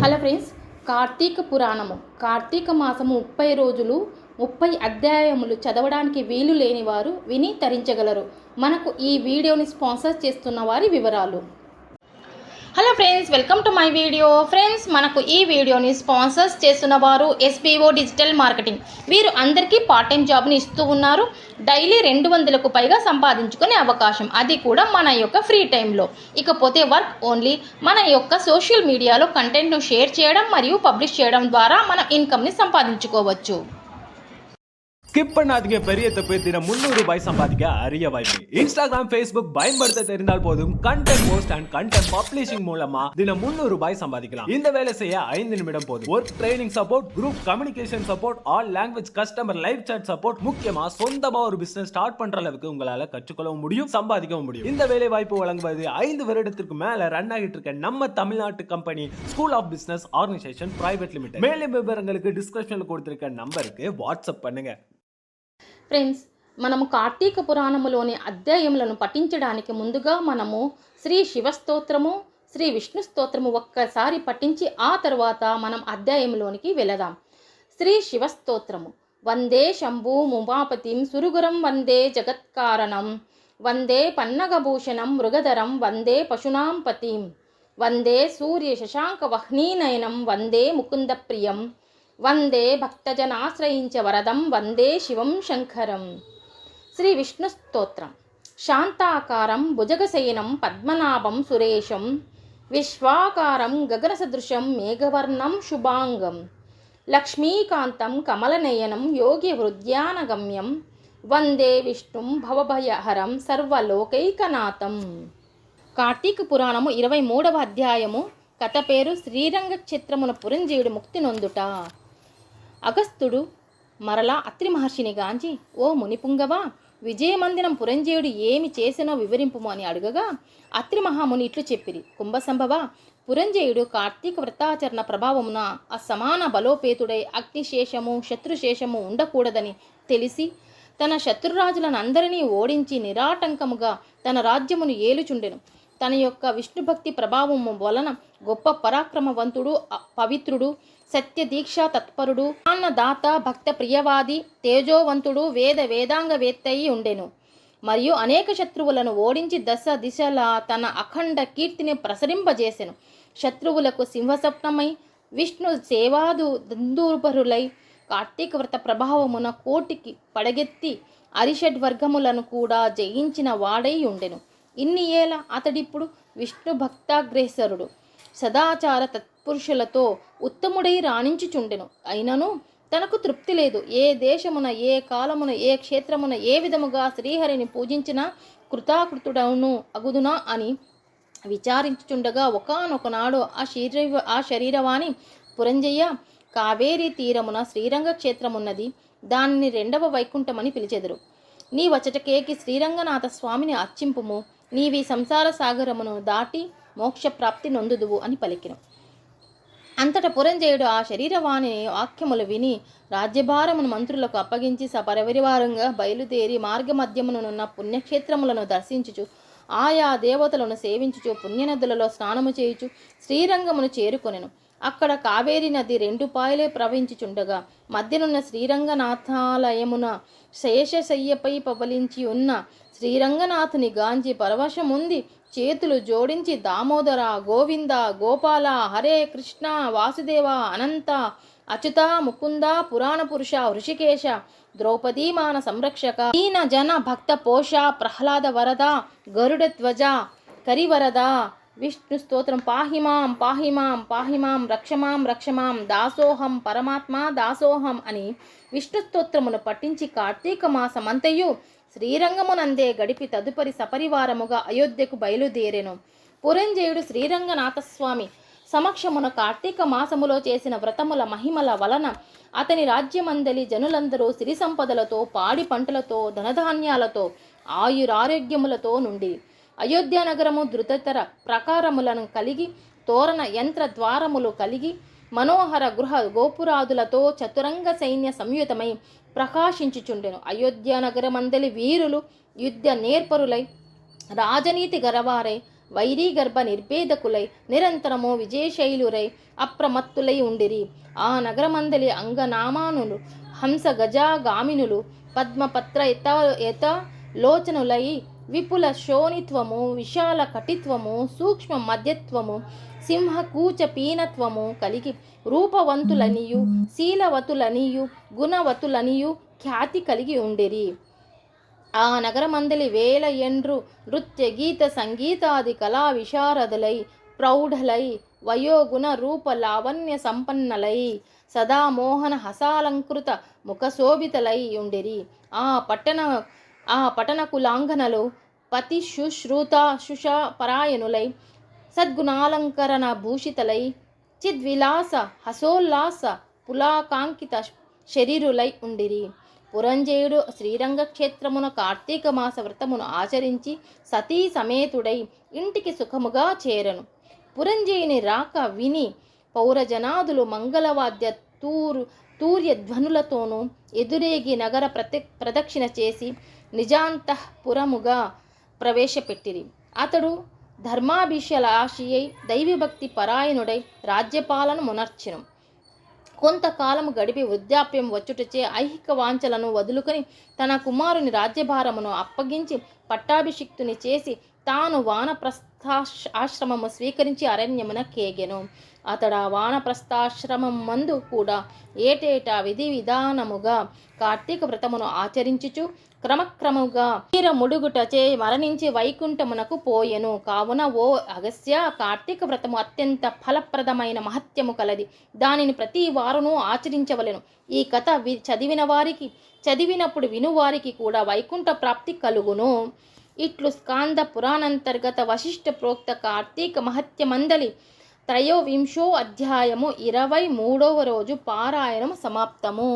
Hello friends, Karthika పురాణము కార్తీక మాసము 30 రోజులు 30 అధ్యాయములు చదవడానికి వీలు లేని వారు విని తరించగలరు. మనకు ఈ వీడియోని స్పాన్సర్ చేస్తున్న వారి వివరాలు. Hello friends, welcome to my video. Friends, మనకు ఈ వీడియోని స్పాన్సర్స్ చేస్తున్న వారు ఎస్బీఓ డిజిటల్ మార్కెటింగ్. వీరు అందరికీ పార్ట్ టైం జాబ్ని ఇస్తూ ఉన్నారు. డైలీ 200కు పైగా సంపాదించుకునే అవకాశం, అది కూడా మన యొక్క ఫ్రీ టైంలో. ఇకపోతే వర్క్ ఓన్లీ. మన యొక్క సోషల్ మీడియాలో కంటెంట్ను షేర్ చేయడం మరియు பப்ளிஷ் చేయడం ద్వారా మన ఇన్కమ్ని సంపాదించుకోవచ్చు. ஸ்கிப் பண்ணாதீங்க, பெரிய தப்பு. தினம் 300 ரூபாய் சம்பாதிக்க அரிய வாய்ப்பு. இன்ஸ்டாகிராம், ஃபேஸ்புக் பயன்படுத்த தெரிந்தால் போதும். Content post and content publishing மூலமா தினம் 300 ரூபாய் சம்பாதிக்கலாம். இந்த வேலை செய்ய 5 நிமிடம் போதும். Work training support, group communication support, all language customer live chat support, முக்கியமா சொந்தமா ஒரு பிசினஸ் ஸ்டார்ட் பண்ற அளவுக்கு உங்களால கற்றுக்கொள்ளவும் முடியும், சம்பாதிக்கவும் முடியும். இந்த வேலை வாய்ப்பு வழங்குவது 5 வருடத்திற்கு மேல ரன் ஆகிட்டு இருக்க நம்ம தமிழ்நாட்டு company school of business organisation private limited. மேலும் விவரங்களுக்கு டிஸ்கிரிப்ஷன்ல கொடுத்திருக்க நம்பருக்கு வாட்ஸ்அப் பண்ணுங்க. ఫ్రెండ్స్, మనము కార్తీక పురాణములోని అధ్యాయములను పఠించడానికి ముందుగా మనము శ్రీ శివస్తోత్రము, శ్రీ విష్ణు స్తోత్రము ఒక్కసారి పఠించి ఆ తర్వాత మనం అధ్యాయంలోనికి వెళదాం. శ్రీ శివస్తోత్రము. వందే శంభు ఉమాపతిం సురగురం వందే జగత్కారణం వందే పన్నగభూషణం మృగధరం వందే పశునాం పతిం వందే సూర్య శశాంక వహ్నీనయనం వందే ముకుంద ప్రియం వందే భక్తజనాశ్రయించ వరదం వందే శివం శంకరం. శ్రీ విష్ణు స్తోత్రం. శాంతాకారం భుజగశయనం పద్మనాభం సురేశం విశ్వాకారం గగనసదృశం మేఘవర్ణం శుభాంగం లక్ష్మీకాంతం కమలనయనం యోగి హృద్యానగమ్యం వందే విష్ణుం భవభయహరం సర్వలోకైకనాథం. కార్తీక పురాణము 23వ అధ్యాయము. కథ పేరు శ్రీరంగ క్షేత్రమున పురంజీయుడు ముక్తి నొందుట. అగస్త్యుడు మరలా అత్రి మహర్షిని గాంచి, ఓ మునిపుంగవా, విజయమందినం పురంజీయుడు ఏమి చేసినో వివరింపుము అని అడుగగా అత్రి మహాముని ఇట్లు చెప్పిరి. కుంభసంభవ, పురంజయుడు కార్తీక వ్రతాచరణ ప్రభావమున అసమాన బలోపేతుడై అగ్నిశేషము శత్రుశేషము ఉండకూడదని తెలిసి తన శత్రురాజులను అందరినీ ఓడించి నిరాటంకముగా తన రాజ్యమును ఏలుచుండెను. తన యొక్క విష్ణుభక్తి ప్రభావము వలన గొప్ప పరాక్రమవంతుడు, పవిత్రుడు, సత్యదీక్షా తత్పరుడు, అన్నదాత, భక్త ప్రియవాది, తేజోవంతుడు, వేదాంగవేత్తయి ఉండెను. మరియు అనేక శత్రువులను ఓడించి దశ దిశలా తన అఖండ కీర్తిని ప్రసరింపజేసెను. శత్రువులకు సింహస్వప్నమై విష్ణు సేవాదు దందూర్భరులై కార్తీక వ్రత ప్రభావమున కోటికి పడగెత్తి అరిషడ్వర్గములను కూడా జయించిన వాడై ఉండెను. ఇన్ని ఏళ్ళ అతడిప్పుడు విష్ణు భక్తాగ్రేసరుడు, సదాచార తత్పురుషులతో ఉత్తముడై రాణించుచుండెను. అయినను తనకు తృప్తి లేదు. ఏ దేశమున, ఏ కాలమున, ఏ క్షేత్రమున ఏ విధముగా శ్రీహరిని పూజించిన కృతాకృతుడవును అగుదునా అని విచారించుచుండగా ఒకానొకనాడు ఆ శరీరవాణి, పురంజయ్య, కావేరీ తీరమున శ్రీరంగ క్షేత్రమున్నది. దానిని 2వ వైకుంఠమని పిలిచెదరు. నీ వచటకేకి శ్రీరంగనాథ స్వామిని అర్చింపుము. నీవి సంసార సాగరమును దాటి మోక్షప్రాప్తి నొందుదువు అని పలికిను. అంతటా పురంజయుడు ఆ శరీరవాణి వాక్యములు విని రాజ్యభారమును మంత్రులకు అప్పగించి సపరివారంగా బయలుదేరి మార్గమధ్యమునున్న పుణ్యక్షేత్రములను దర్శించుచు ఆయా దేవతలను సేవించుచు పుణ్యనదులలో స్నానము చేయుచు శ్రీరంగమును చేరుకొనెను. అక్కడ కావేరీ నది 2 పాయలే ప్రవహించుచుండగా మధ్యనున్న శ్రీరంగనాథాలయమున శేషశయ్యపై పవలించి ఉన్న శ్రీరంగనాథుని గాంచి పరవశముంది చేతులు జోడించి దామోదర, గోవింద, గోపాల, హరే కృష్ణ, వాసుదేవ, అనంత, అచ్యుత, ముకుంద, పురాణ పురుష, హృషికేశ, ద్రౌపదీమాన సంరక్షక, దీన జన భక్త పోష, ప్రహ్లాద వరద, గరుడ ధ్వజ, కరివరద, విష్ణు స్తోత్రం. పాహిమాం పాహిమాం పాహిమాం రక్షమాం రక్షమాం దాసోహం పరమాత్మ దాసోహం అని విష్ణు స్తోత్రమును పఠించి కార్తీక మాసమంతయు శ్రీరంగమునందే గడిపి తదుపరి సపరివారముగా అయోధ్యకు బయలుదేరెను. పురంజయుడు శ్రీరంగనాథస్వామి సమక్షమున కార్తీక మాసములో చేసిన వ్రతముల మహిమల వలన అతని రాజ్యమందలి జనులందరూ సిరి సంపదలతో, పాడి పంటలతో, ధనధాన్యాలతో, ఆయురారోగ్యములతో నుండి అయోధ్య నగరము ధృతతర ప్రకారములను కలిగి, తోరణ యంత్ర ద్వారములు కలిగి, మనోహర గృహ గోపురాదులతో చతురంగ సైన్య సంయుతమై ప్రకాశించుచుండెను. అయోధ్య నగరమందలి వీరులు యుద్ధ నేర్పరులై రాజనీతి గరవారై వైరీగర్భ నిర్భేదకులై నిరంతరము విజయశైలురై అప్రమత్తులై ఉండిరి. ఆ నగరమందలి అంగనామానులు హంస గజాగామినులు పద్మపత్ర యత లోచనులై విపుల శోణిత్వము, విశాల కటిత్వము, సూక్ష్మ మధ్యత్వము, సింహకూచ పీనత్వము కలిగి రూపవంతులనియు శీలవతులనియు గుణవతులనియు ఖ్యాతి కలిగి ఉండిరి. ఆ నగరమందలి వేల ఎండ్రు నృత్య గీత సంగీతాది కళా విశారదులై ప్రౌఢలై వయోగుణ రూప లావణ్య సంపన్నలై సదా మోహన హసాలంకృత ముఖశోభితలై ఉండిరి. ఆ పట్టణ కులాంగనలు పతి శుశ్రూత శుషపరాయణులై సద్గుణాలంకరణ భూషితలై చిద్విలాస హసోల్లాస పులాకాంకిత శరీరులై ఉండిరి. పురంజయుడు శ్రీరంగ క్షేత్రమున కార్తీక మాస వ్రతమును ఆచరించి సతీ సమేతుడై ఇంటికి సుఖముగా చేరను. పురంజయుని రాక విని పౌరజనాదులు మంగళవాద్య తూర్యధ్వనులతోనూ ఎదురేగి నగర ప్రదక్షిణ చేసి నిజాంతఃపురముగా ప్రవేశపెట్టిరి. అతడు ధర్మాభిషలాషియై దైవభక్తి పరాయణుడై రాజ్యపాలన మునర్చెను. కొంతకాలము గడిపి వృద్ధాప్యం వచ్చుటచే ఐహిక వాంఛలను వదులుకొని తన కుమారుని రాజ్యభారమును అప్పగించి పట్టాభిషిక్తుని చేసి తాను వానప్రస్థాశ్రమము స్వీకరించి అరణ్యమున కేగెను. అతడు ఆ వానప్రస్థాశ్రమం మందు కూడా ఏటేటా విధి విధానముగా కార్తీక వ్రతమును ఆచరించుచు క్రమక్రమముగా తీర ముడుగుటచే మరణించి వైకుంఠమునకు పోయెను. కావున ఓ అగస్త్య, కార్తీక వ్రతము అత్యంత ఫలప్రదమైన మహత్యము కలది. దానిని ప్రతి వారును ఆచరించవలెను. ఈ కథ చదివిన వారికి, చదివినప్పుడు వినువారికి కూడా వైకుంఠ ప్రాప్తి కలుగును. ఇట్లు స్కాంద పురాణాంతర్గత వశిష్ఠ ప్రోక్త కార్తీక మహత్యమందలి 23వ అధ్యాయము 23వ రోజు పారాయణము సమాప్తము.